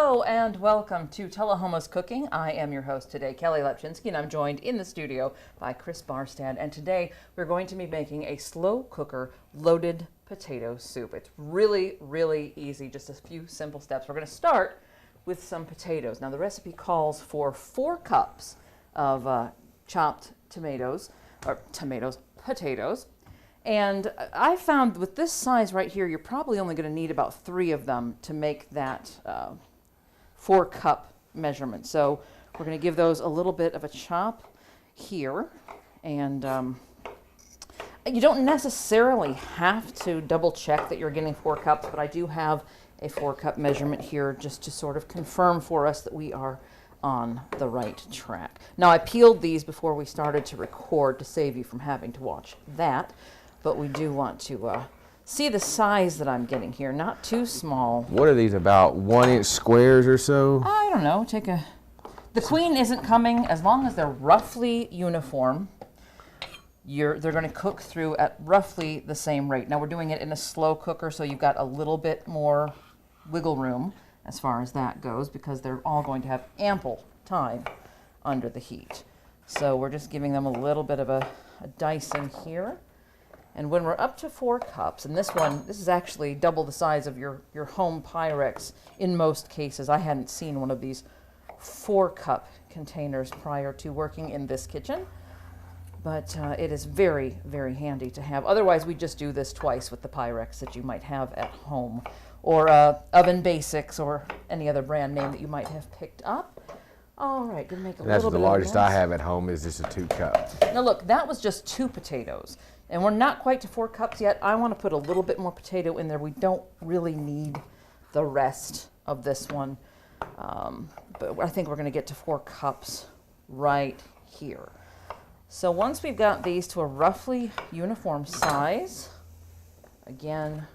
Hello and welcome to Tullahoma's Cooking. I am your host today, Kelly Lepchinsky, and I'm joined in the studio by Chris Barstad. And today we're going to be making a slow cooker loaded potato soup. It's really, really easy, just a few simple steps. We're going to start with some potatoes. Now the recipe calls for 4 cups of chopped potatoes. And I found with this size right here, you're probably only going to need about 3 of them to make that 4-cup measurement. So we're going to give those a little bit of a chop here. And you don't necessarily have to double check that you're getting 4 cups, but I do have a 4-cup measurement here just to sort of confirm for us that we are on the right track. Now I peeled these before we started to record to save you from having to watch that. But we do want to see the size that I'm getting here, not too small. What are these, about 1-inch squares or so? I don't know, the queen isn't coming, as long as they're roughly uniform, they're going to cook through at roughly the same rate. Now we're doing it in a slow cooker, so you've got a little bit more wiggle room as far as that goes, because they're all going to have ample time under the heat. So we're just giving them a little bit of a dicing here. And when we're up to 4 cups, and this is actually double the size of your home Pyrex in most cases. I hadn't seen one of these 4-cup containers prior to working in this kitchen, but it is very, very handy to have. Otherwise, we just do this twice with the Pyrex that you might have at home, or Oven Basics, or any other brand name that you might have picked up. All right, gonna make a little bit of the largest I have at home is just a 2-cup. Now look, that was just 2 potatoes. And we're not quite to 4 cups yet. I want to put a little bit more potato in there. We don't really need the rest of this one. But I think we're going to get to 4 cups right here. So once we've got these to a roughly uniform size, again,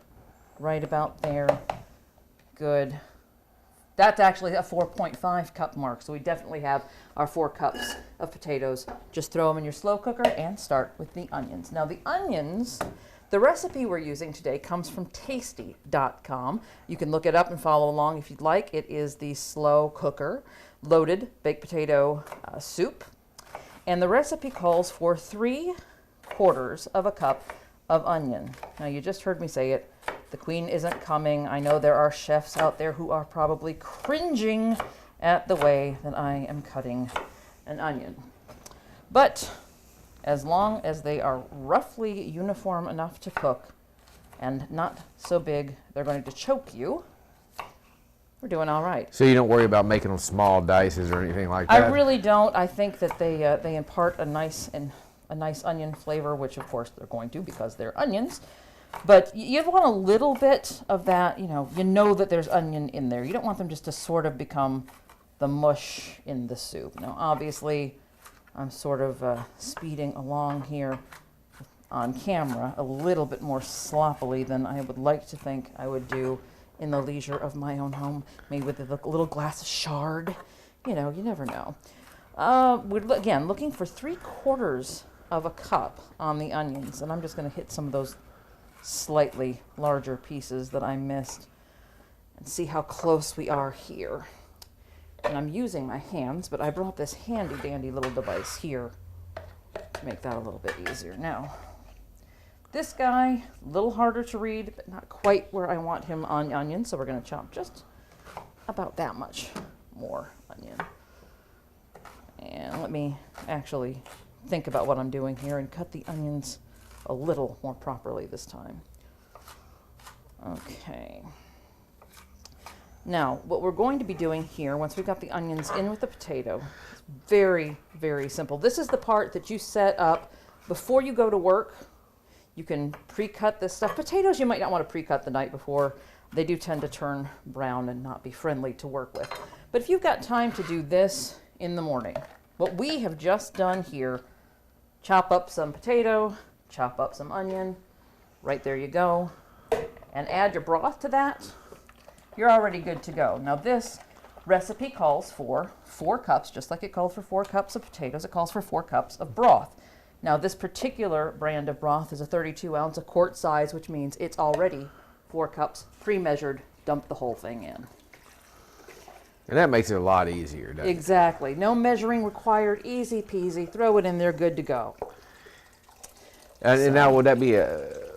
right about there, good. That's actually a 4.5 cup mark, so we definitely have our 4 cups of potatoes. Just throw them in your slow cooker and start with the onions. Now the onions, the recipe we're using today comes from tasty.com. You can look it up and follow along if you'd like. It is the slow cooker loaded baked potato soup. And the recipe calls for 3/4 of a cup of onion. Now you just heard me say it. The queen isn't coming. I know there are chefs out there who are probably cringing at the way that I am cutting an onion. But as long as they are roughly uniform enough to cook and not so big they're going to choke you, we're doing all right. So you don't worry about making them small dices or anything like that? I really don't. I think that they impart a nice onion flavor, which of course they're going to because they're onions. But you want a little bit of that, you know that there's onion in there. You don't want them just to sort of become the mush in the soup. Now, obviously, I'm sort of speeding along here on camera a little bit more sloppily than I would like to think I would do in the leisure of my own home, maybe with a little glass of chard. You never know. We're, again, looking for 3/4 of a cup on the onions, and I'm just going to hit some of those slightly larger pieces that I missed and see how close we are here. And I'm using my hands, but I brought this handy dandy little device here to make that a little bit easier. Now, this guy, a little harder to read, but not quite where I want him on onion, so we're going to chop just about that much more onion. And let me actually think about what I'm doing here and cut the onions a little more properly this time. Okay. Now, what we're going to be doing here, once we've got the onions in with the potato, is very, very simple. This is the part that you set up before you go to work. You can pre-cut this stuff. Potatoes you might not want to pre-cut the night before. They do tend to turn brown and not be friendly to work with. But if you've got time to do this in the morning, what we have just done here, chop up some potato, chop up some onion, right there you go, and add your broth to that, you're already good to go. Now this recipe calls for 4 cups, just like it called for 4 cups of potatoes, it calls for 4 cups of broth. Now this particular brand of broth is a 32 ounce, a quart size, which means it's already 4 cups, pre-measured, dump the whole thing in. And that makes it a lot easier, doesn't it? Exactly. No measuring required. Easy peasy. Throw it in there. Good to go. And now, would that be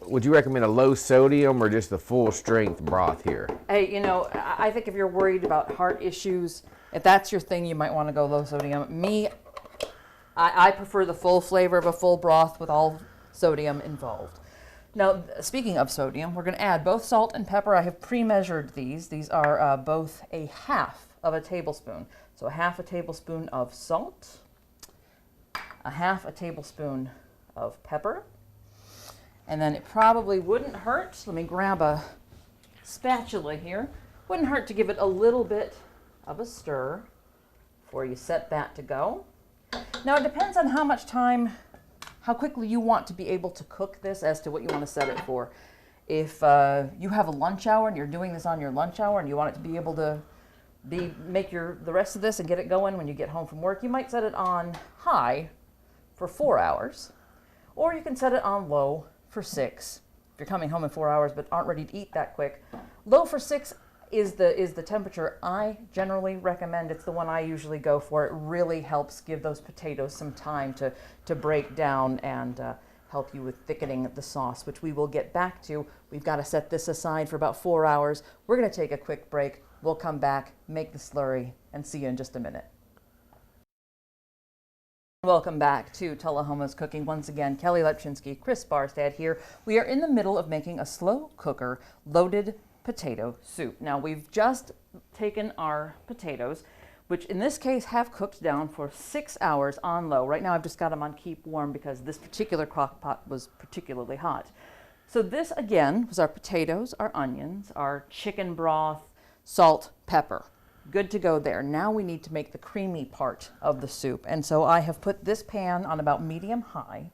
would you recommend a low sodium or just the full strength broth here? Hey, you know, I think if you're worried about heart issues, if that's your thing, you might want to go low sodium. Me, I prefer the full flavor of a full broth with all sodium involved. Now, speaking of sodium, we're going to add both salt and pepper. I have pre-measured these. These are both a half of a tablespoon. So a half a tablespoon of salt, a half a tablespoon of pepper, and then it probably wouldn't hurt. Let me grab a spatula here. Wouldn't hurt to give it a little bit of a stir before you set that to go. Now, it depends on how much time, how quickly you want to be able to cook this as to what you want to set it for. If you have a lunch hour and you're doing this on your lunch hour and you want it to be able to make the rest of this and get it going when you get home from work, you might set it on high for 4 hours, or you can set it on low for 6. If you're coming home in 4 hours but aren't ready to eat that quick, low for 6 is the temperature I generally recommend. It's the one I usually go for. It really helps give those potatoes some time to break down and help you with thickening the sauce, which we will get back to. We've got to set this aside for about 4 hours. We're going to take a quick break. We'll come back, make the slurry, and see you in just a minute. Welcome back to Tullahoma's Cooking. Once again, Kelly Lepchinsky, Chris Barstad here. We are in the middle of making a slow cooker loaded potato soup. Now, we've just taken our potatoes, which in this case have cooked down for 6 hours on low. Right now I've just got them on keep warm because this particular crock pot was particularly hot. So this again was our potatoes, our onions, our chicken broth, salt, pepper. Good to go there. Now we need to make the creamy part of the soup. And so I have put this pan on about medium high.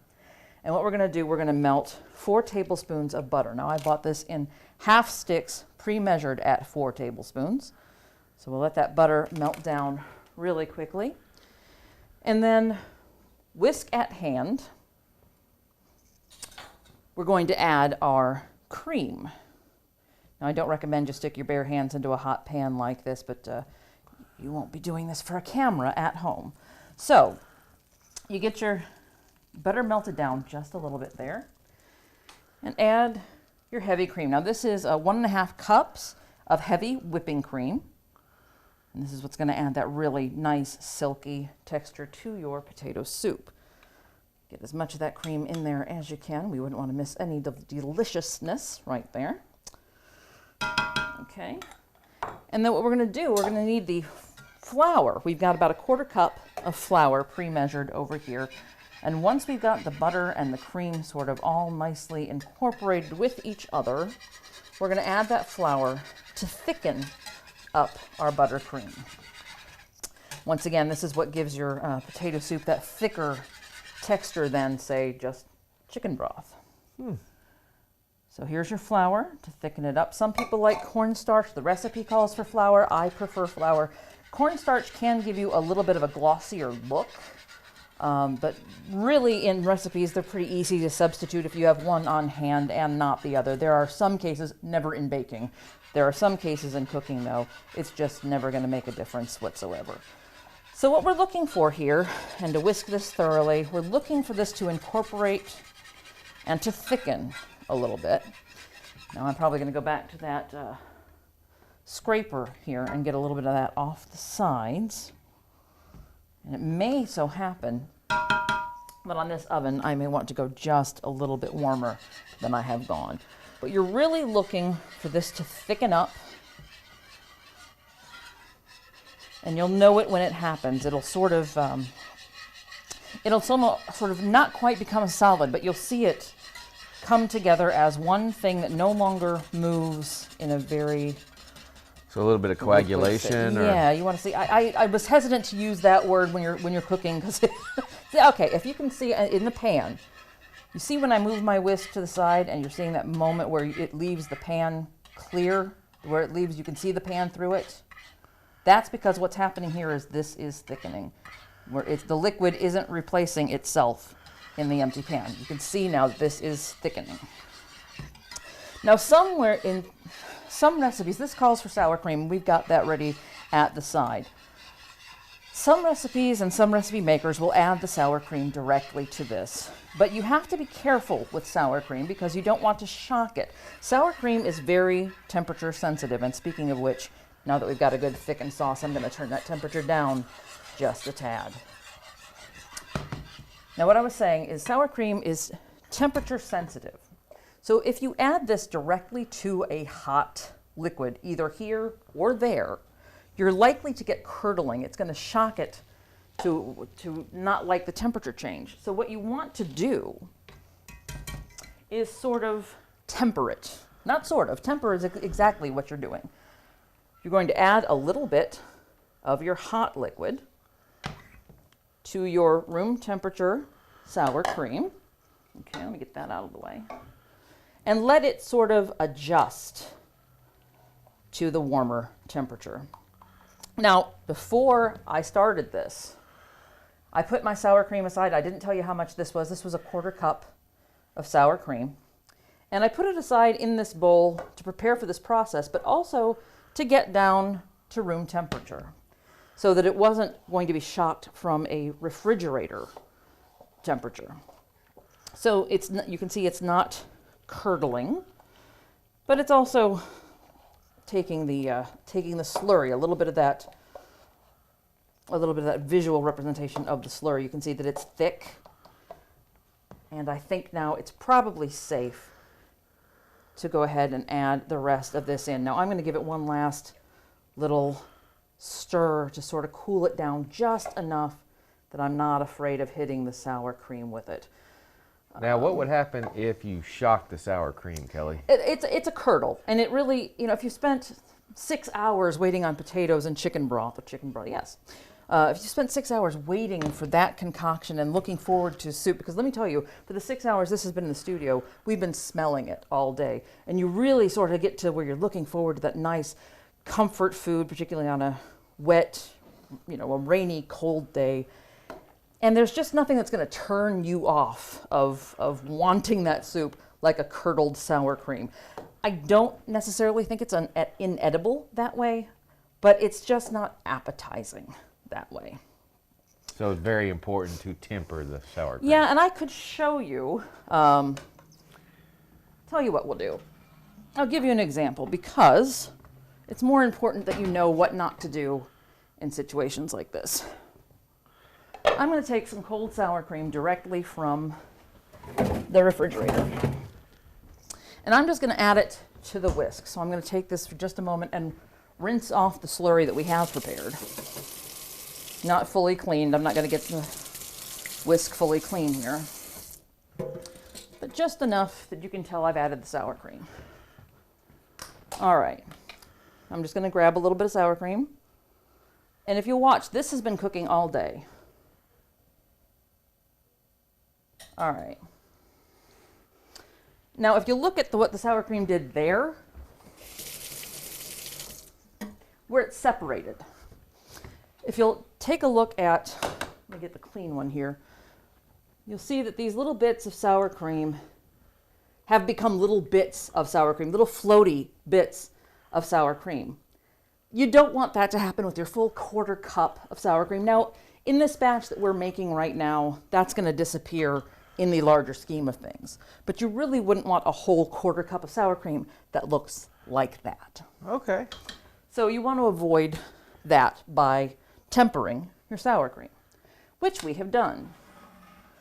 And what we're going to do, we're going to melt 4 tablespoons of butter. Now I bought this in half sticks, pre-measured at 4 tablespoons. So we'll let that butter melt down really quickly. And then whisk at hand, we're going to add our cream. Now, I don't recommend you stick your bare hands into a hot pan like this, but you won't be doing this for a camera at home. So you get your butter melted down just a little bit there and add your heavy cream. Now, this is 1.5 cups of heavy whipping cream. And this is what's going to add that really nice silky texture to your potato soup. Get as much of that cream in there as you can. We wouldn't want to miss any of the deliciousness right there. Okay. And then what we're going to do, we're going to need the flour. We've got about 1/4 cup of flour pre-measured over here. And once we've got the butter and the cream sort of all nicely incorporated with each other, we're going to add that flour to thicken up our buttercream. Once again, this is what gives your potato soup that thicker texture than, say, just chicken broth. So here's your flour to thicken it up. Some people like cornstarch. The recipe calls for flour. I prefer flour. Cornstarch can give you a little bit of a glossier look, but really in recipes, they're pretty easy to substitute if you have one on hand and not the other. There are some cases, never in baking. There are some cases in cooking, though, it's just never going to make a difference whatsoever. So what we're looking for here, and to whisk this thoroughly, we're looking for this to incorporate and to thicken a little bit. Now I'm probably going to go back to that scraper here and get a little bit of that off the sides. And it may so happen that on this oven I may want to go just a little bit warmer than I have gone. But you're really looking for this to thicken up. And you'll know it when it happens. It'll sort of not quite become solid, but you'll see it come together as one thing that no longer moves in a very... So a little bit of coagulation? Or? Yeah, you want to see. I was hesitant to use that word when you're cooking because, okay, if you can see in the pan, you see when I move my whisk to the side and you're seeing that moment where it leaves the pan clear, where it leaves, you can see the pan through it. That's because what's happening here is this is thickening, where the liquid isn't replacing itself in the empty pan. You can see now that this is thickening. Now somewhere in some recipes, this calls for sour cream. We've got that ready at the side. Some recipes and some recipe makers will add the sour cream directly to this, but you have to be careful with sour cream because you don't want to shock it. Sour cream is very temperature sensitive, and speaking of which, now that we've got a good thickened sauce, I'm going to turn that temperature down just a tad. Now what I was saying is sour cream is temperature sensitive. So if you add this directly to a hot liquid, either here or there, you're likely to get curdling. It's going to shock it to not like the temperature change. So what you want to do is sort of temper it. Not sort of, temper is exactly what you're doing. You're going to add a little bit of your hot liquid to your room temperature sour cream. Okay, let me get that out of the way. And let it sort of adjust to the warmer temperature. Now, before I started this, I put my sour cream aside. I didn't tell you how much this was. This was a 1/4 cup of sour cream. And I put it aside in this bowl to prepare for this process, but also to get down to room temperature so that it wasn't going to be shocked from a refrigerator temperature. So it's you can see it's not curdling, but it's also taking the slurry, a little bit of that visual representation of the slurry. You can see that it's thick, and I think now it's probably safe to go ahead and add the rest of this in. Now I'm going to give it one last little stir to sort of cool it down just enough that I'm not afraid of hitting the sour cream with it. Now, what would happen if you shocked the sour cream, Kelly? It's a curdle, and it really, if you spent 6 hours waiting on potatoes and chicken broth, yes. If you spent 6 hours waiting for that concoction and looking forward to soup, because let me tell you, for the 6 hours this has been in the studio, we've been smelling it all day, and you really sort of get to where you're looking forward to that nice comfort food, particularly on a wet, a rainy, cold day. And there's just nothing that's going to turn you off of wanting that soup like a curdled sour cream. I don't necessarily think it's inedible that way, but it's just not appetizing that way. So it's very important to temper the sour cream. Yeah, and I could show you, tell you what we'll do. I'll give you an example because it's more important that you know what not to do in situations like this. I'm going to take some cold sour cream directly from the refrigerator. And I'm just going to add it to the whisk. So I'm going to take this for just a moment and rinse off the slurry that we have prepared. Not fully cleaned. I'm not going to get the whisk fully clean here. But just enough that you can tell I've added the sour cream. All right. I'm just going to grab a little bit of sour cream. And if you watch, this has been cooking all day. All right. Now, if you look at what the sour cream did there, where it's separated. If you'll take a look at, let me get the clean one here, you'll see that these little bits of sour cream have become little bits of sour cream, little floaty bits of sour cream. You don't want that to happen with your full 1/4 cup of sour cream. Now, in this batch that we're making right now, that's going to disappear in the larger scheme of things. But you really wouldn't want a whole 1/4 cup of sour cream that looks like that. Okay. So you want to avoid that by tempering your sour cream, which we have done.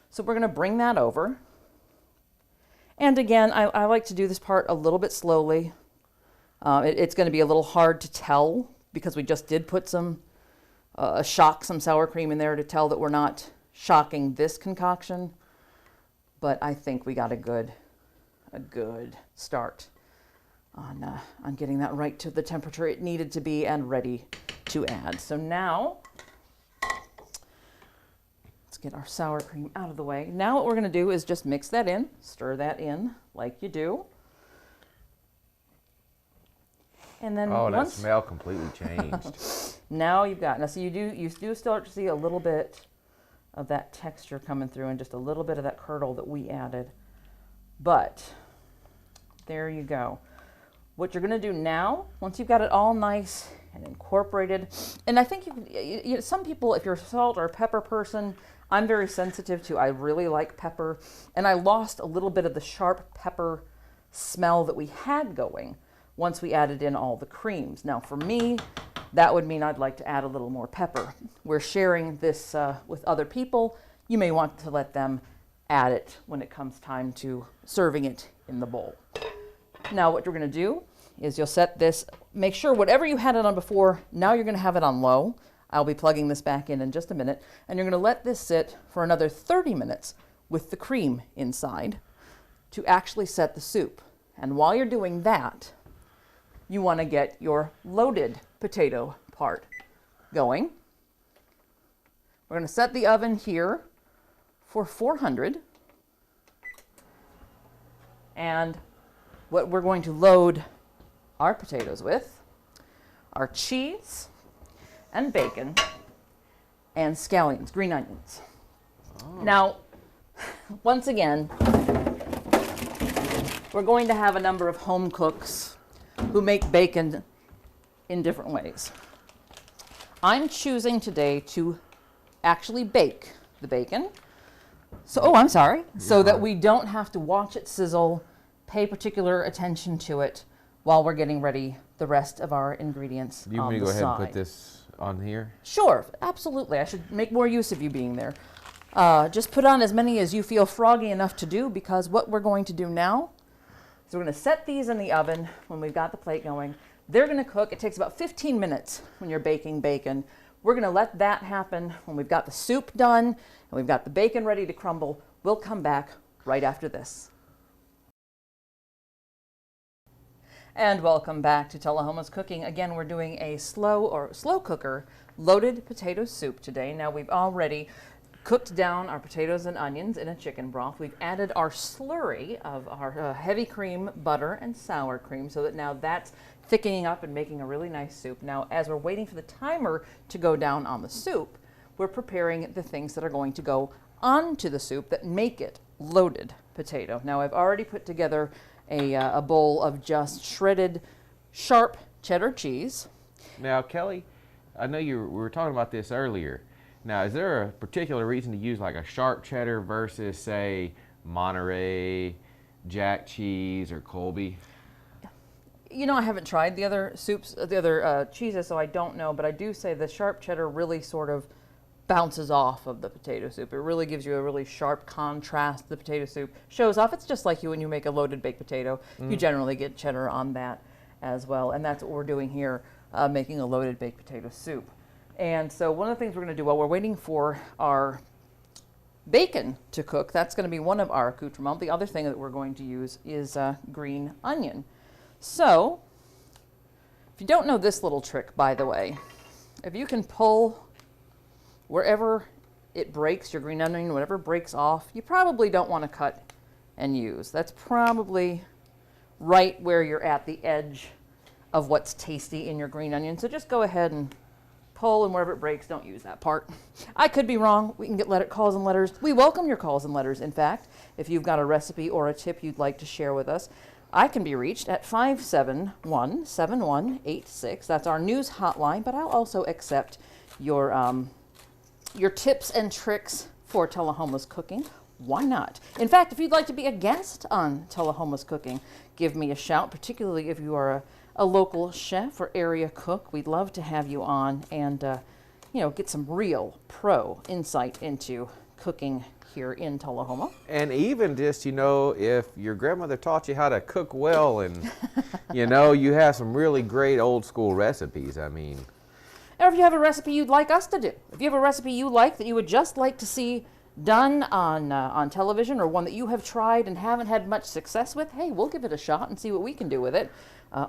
So we're going to bring that over. And again, I like to do this part a little bit slowly. It's going to be a little hard to tell because we just did put some sour cream in there to tell that we're not shocking this concoction. But I think we got a good start on getting that right to the temperature it needed to be and ready to add. So now, let's get our sour cream out of the way. Now what we're going to do is just mix that in, stir that in like you do. And then that smell completely changed. Now you've got, so you do start to see a little bit of that texture coming through and just a little bit of that curdle that we added. But there you go. What you're going to do now, once you've got it all nice and incorporated, and I think some people, if you're a salt or pepper person, I'm very sensitive to, I really like pepper, and I lost a little bit of the sharp pepper smell that we had going once we added in all the creams. Now for me, that would mean I'd like to add a little more pepper. We're sharing this with other people. You may want to let them add it when it comes time to serving it in the bowl. Now what you're going to do is you'll set this, make sure whatever you had it on before, now you're going to have it on low. I'll be plugging this back in just a minute, and you're going to let this sit for another 30 minutes with the cream inside to actually set the soup. And while you're doing that, you want to get your loaded potato part going. We're going to set the oven here for 400. And what we're going to load our potatoes with are cheese and bacon and scallions, green onions. Oh. Now, once again, we're going to have a number of home cooks who make bacon in different ways. I'm choosing today to actually bake the bacon. So that we don't have to watch it sizzle, pay particular attention to it while we're getting ready the rest of our ingredients on the side. You want me to go ahead and put this on here? Sure, absolutely. I should make more use of you being there. Just put on as many as you feel froggy enough to do, because what we're going to do now is we're going to set these in the oven when we've got the plate going. They're going to cook. It takes about 15 minutes when you're baking bacon. We're going to let that happen when we've got the soup done and we've got the bacon ready to crumble. We'll come back right after this. And welcome back to Tullahoma's Cooking. Again, we're doing a slow cooker loaded potato soup today. Now we've already cooked down our potatoes and onions in a chicken broth. We've added our slurry of our heavy cream, butter, and sour cream, so that now that's thickening up and making a really nice soup. Now, as we're waiting for the timer to go down on the soup, we're preparing the things that are going to go onto the soup that make it loaded potato. Now, I've already put together a bowl of just shredded sharp cheddar cheese. Now, Kelly, I know we were talking about this earlier. Now, is there a particular reason to use like a sharp cheddar versus, say, Monterey, Jack cheese, or Colby? You know, I haven't tried the other soups, the other cheeses, so I don't know, but I do say the sharp cheddar really sort of bounces off of the potato soup. It really gives you a really sharp contrast. The potato soup shows off. It's just like when you make a loaded baked potato. You generally get cheddar on that as well, and that's what we're doing here, making a loaded baked potato soup. And so one of the things we're going to do while we're waiting for our bacon to cook, that's going to be one of our accoutrements. The other thing that we're going to use is green onion. So, if you don't know this little trick, by the way, if you can pull wherever it breaks, your green onion, whatever breaks off, you probably don't want to cut and use. That's probably right where you're at the edge of what's tasty in your green onion. So just go ahead and pull, and wherever it breaks, don't use that part. I could be wrong. We can get calls and letters. We welcome your calls and letters, in fact. If you've got a recipe or a tip you'd like to share with us, I can be reached at 571-7186. That's our news hotline, but I'll also accept your tips and tricks for Tullahoma's Cooking. Why not? In fact, if you'd like to be a guest on Tullahoma's Cooking, give me a shout, particularly if you are a local chef or area cook. We'd love to have you on and get some real pro insight into cooking here in Tullahoma. And even just, if your grandmother taught you how to cook well and, you have some really great old school recipes, I mean. Or if you have a recipe you'd like us to do. If you have a recipe you like that you would just like to see done on television, or one that you have tried and haven't had much success with, hey, we'll give it a shot and see what we can do with it.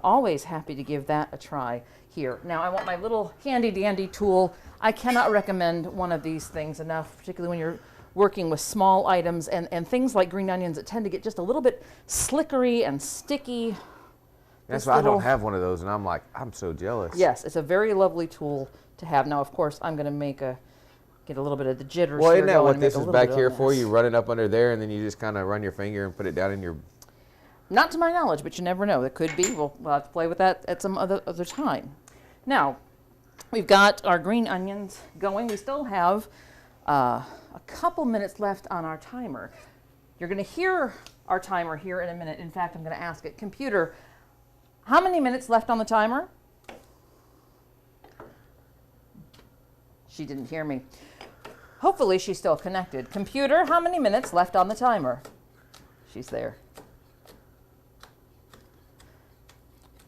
Always happy to give that a try here. Now, I want my little handy dandy tool. I cannot recommend one of these things enough, particularly when you're working with small items and things like green onions that tend to get just a little bit slickery and sticky. That's why I don't have one of those, and I'm so jealous. Yes, it's a very lovely tool to have. Now, of course, I'm going to get a little bit of the jitters. Well, isn't that what this is back here for? You run it up under there, and then you just kind of run your finger and put it down in your... Not to my knowledge, but you never know. It could be. We'll have to play with that at some other time. Now, we've got our green onions going. We still have a couple minutes left on our timer. You're going to hear our timer here in a minute. In fact, I'm going to ask it, computer, how many minutes left on the timer? She didn't hear me. Hopefully she's still connected. Computer, how many minutes left on the timer? She's there.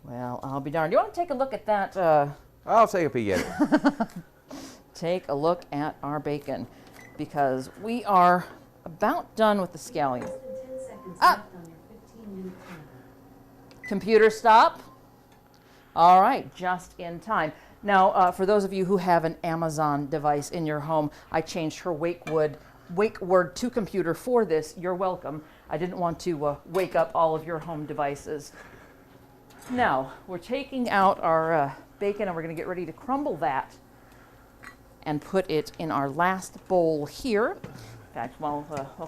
Well, I'll be darned. Do you want to take a look at that? I'll take a peek at it. Take a look at our bacon, because we are about done with the scallion. Ah! Computer, stop. All right, just in time. Now, for those of you who have an Amazon device in your home, I changed her wake word to computer for this. You're welcome. I didn't want to wake up all of your home devices. Now, we're taking out our bacon and we're going to get ready to crumble that and put it in our last bowl here. In fact, while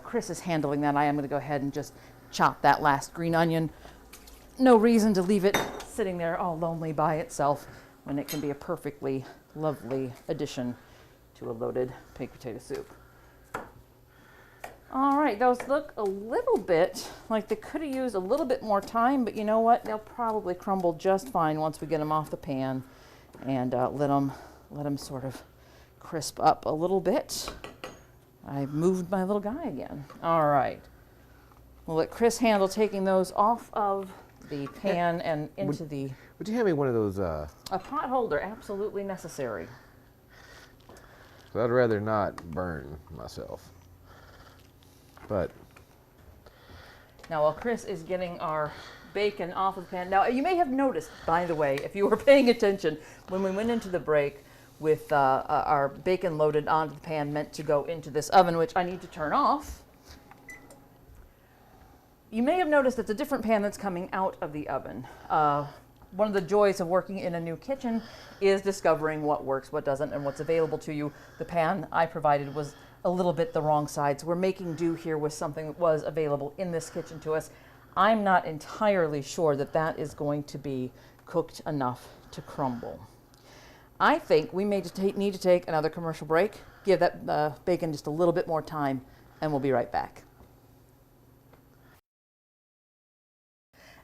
Chris is handling that, I am going to go ahead and just chop that last green onion. No reason to leave it sitting there all lonely by itself when it can be a perfectly lovely addition to a loaded baked potato soup. All right, those look a little bit like they could have used a little bit more time, but you know what? They'll probably crumble just fine once we get them off the pan and let them sort of crisp up a little bit. I've moved my little guy again. All right. We'll let Chris handle taking those off of the pan and into the... Would you hand me one of those? A pot holder, absolutely necessary. So I'd rather not burn myself. But now while Chris is getting our bacon off of the pan, now you may have noticed, by the way, if you were paying attention, when we went into the break with our bacon loaded onto the pan meant to go into this oven, which I need to turn off, you may have noticed it's a different pan that's coming out of the oven. One of the joys of working in a new kitchen is discovering what works, what doesn't, and what's available to you. The pan I provided was a little bit the wrong side, so we're making do here with something that was available in this kitchen to us. I'm not entirely sure that that is going to be cooked enough to crumble. I think we may need to take another commercial break, give that bacon just a little bit more time, and we'll be right back.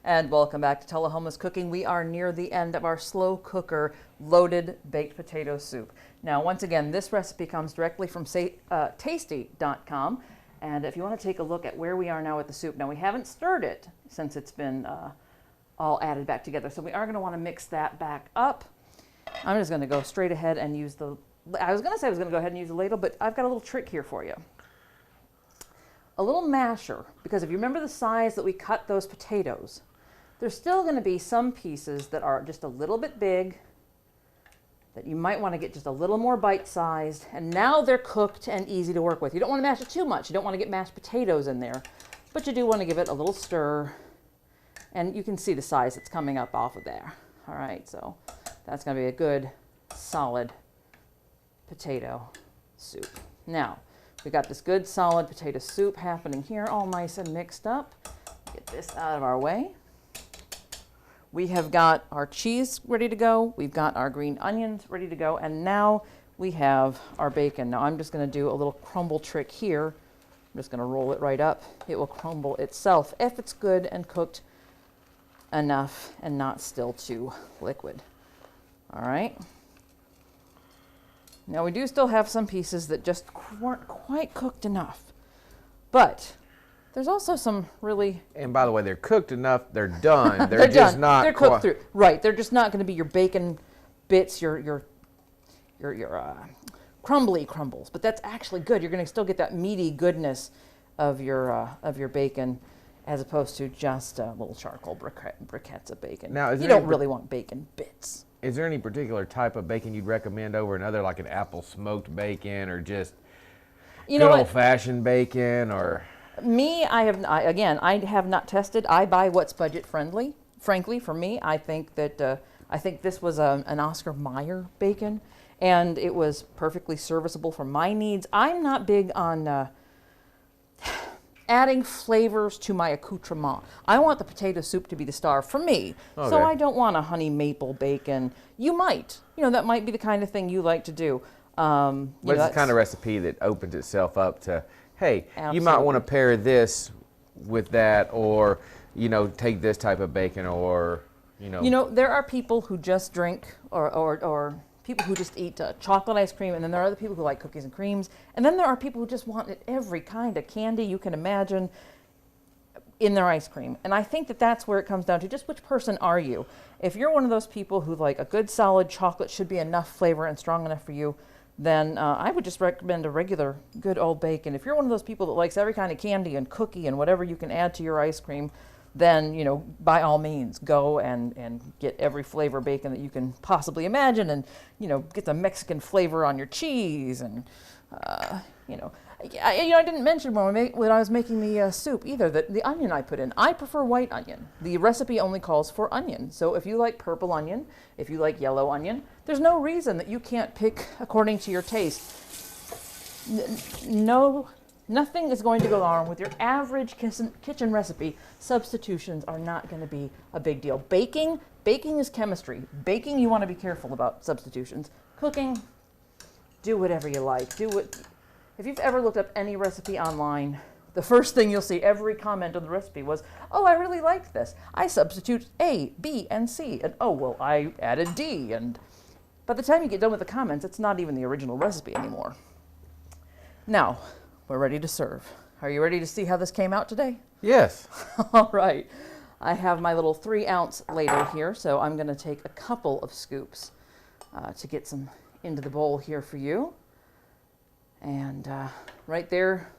And welcome back to Tullahoma's Cooking. We are near the end of our slow cooker loaded baked potato soup. Now, once again, this recipe comes directly from tasty.com. And if you want to take a look at where we are now with the soup, now we haven't stirred it since it's been all added back together. So we are going to want to mix that back up. I'm just going to go straight ahead and use I was going to say I was going to go ahead and use a ladle, but I've got a little trick here for you. A little masher, because if you remember the size that we cut those potatoes, there's still going to be some pieces that are just a little bit big that you might want to get just a little more bite-sized, and now they're cooked and easy to work with. You don't want to mash it too much. You don't want to get mashed potatoes in there, but you do want to give it a little stir, and you can see the size that's coming up off of there. All right, so that's going to be a good, solid potato soup. Now, we got this good, solid potato soup happening here, all nice and mixed up. Get this out of our way. We have got our cheese ready to go. We've got our green onions ready to go. And now we have our bacon. Now I'm just going to do a little crumble trick here. I'm just going to roll it right up. It will crumble itself if it's good and cooked enough and not still too liquid. All right. Now we do still have some pieces that just weren't quite cooked enough. But there's also some really... And by the way, they're cooked enough, they're done. They're just not... They're cooked through. Right, they're just not going to be your bacon bits, your crumbly crumbles. But that's actually good. You're going to still get that meaty goodness of your bacon as opposed to just little charcoal briquettes of bacon. Now, you don't really want bacon bits. Is there any particular type of bacon you'd recommend over another, like an apple smoked bacon or just good old-fashioned bacon or... Me, I have not tested. I buy what's budget friendly. Frankly, for me, I think that I think this was an Oscar Mayer bacon, and it was perfectly serviceable for my needs. I'm not big on adding flavors to my accoutrement. I want the potato soup to be the star for me. Okay. So I don't want a honey maple bacon. You might. That might be the kind of thing you like to do. But it's the kind of recipe that opens itself up to, hey, Absolutely. you might want to pair this with that, or, take this type of bacon, or, there are people who just drink or people who just eat chocolate ice cream, and then there are other people who like cookies and creams, and then there are people who just want every kind of candy you can imagine in their ice cream. And I think that that's where it comes down to just which person are you. If you're one of those people who like a good solid chocolate should be enough flavor and strong enough for you, then I would just recommend a regular good old bacon. If you're one of those people that likes every kind of candy and cookie and whatever you can add to your ice cream, then, by all means, go and get every flavor bacon that you can possibly imagine, and, get the Mexican flavor on your cheese, and, I didn't mention when I was making the soup either that the onion I put in. I prefer white onion. The recipe only calls for onion. So if you like purple onion, if you like yellow onion, there's no reason that you can't pick according to your taste. Nothing is going to go wrong with your average kitchen recipe. Substitutions are not going to be a big deal. Baking is chemistry. Baking, you want to be careful about substitutions. Cooking, do whatever you like. If you've ever looked up any recipe online, the first thing you'll see, every comment on the recipe was, oh, I really liked this. I substitute A, B, and C. And oh, well, I added D. And by the time you get done with the comments, it's not even the original recipe anymore. Now, we're ready to serve. Are you ready to see how this came out today? Yes. All right. I have my little 3-ounce ladle here, so I'm going to take a couple of scoops to get some into the bowl here for you. And right there,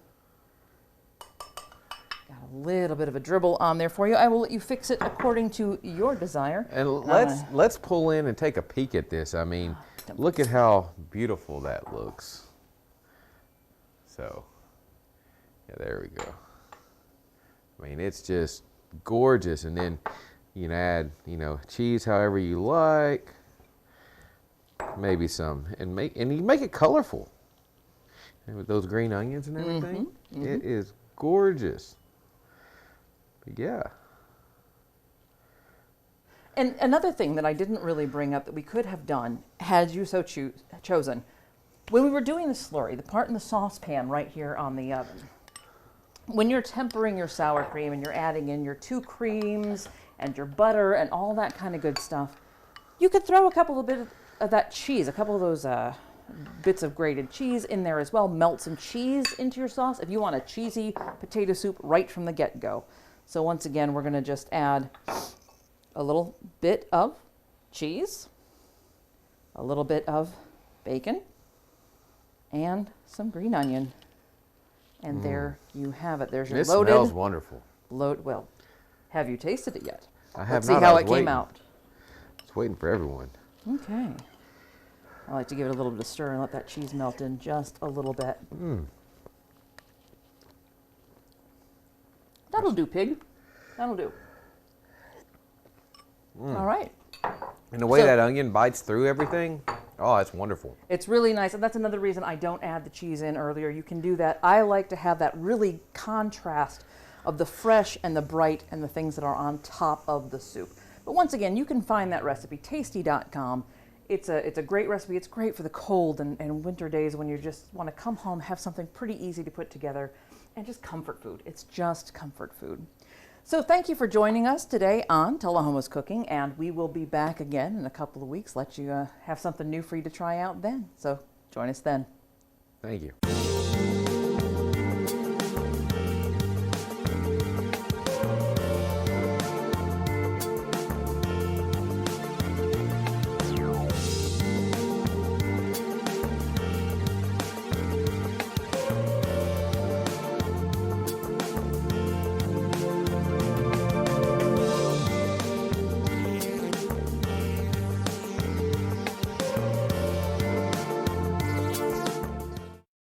got a little bit of a dribble on there for you. I will let you fix it according to your desire. And let's pull in and take a peek at this. I mean, look at how beautiful that looks. So, yeah, there we go. I mean, it's just gorgeous. And then you can add, cheese however you like. Maybe some, and you make it colorful. And with those green onions and everything, it is gorgeous. But yeah. And another thing that I didn't really bring up that we could have done, had you so chosen, when we were doing the slurry, the part in the saucepan right here on the oven, when you're tempering your sour cream and you're adding in your 2 creams and your butter and all that kind of good stuff, you could throw a couple of bits of that cheese, a couple of those bits of grated cheese in there as well. Melt some cheese into your sauce if you want a cheesy potato soup right from the get-go. So once again, we're going to just add a little bit of cheese, a little bit of bacon, and some green onion. And there you have it. There's your loaded. It smells wonderful. Well, have you tasted it yet? I have Let's not. see how it came out. Just waiting for everyone. Okay. I like to give it a little bit of stir and let that cheese melt in just a little bit. That'll do, pig. That'll do. All right. And the way that onion bites through everything, oh, that's wonderful. It's really nice, and that's another reason I don't add the cheese in earlier. You can do that. I like to have that really contrast of the fresh and the bright and the things that are on top of the soup. But once again, you can find that recipe, tasty.com. It's a great recipe. It's great for the cold and winter days when you just want to come home, have something pretty easy to put together, and just comfort food. It's just comfort food. So thank you for joining us today on Tullahoma's Cooking, and we will be back again in a couple of weeks. Let you have something new for you to try out then. So join us then. Thank you.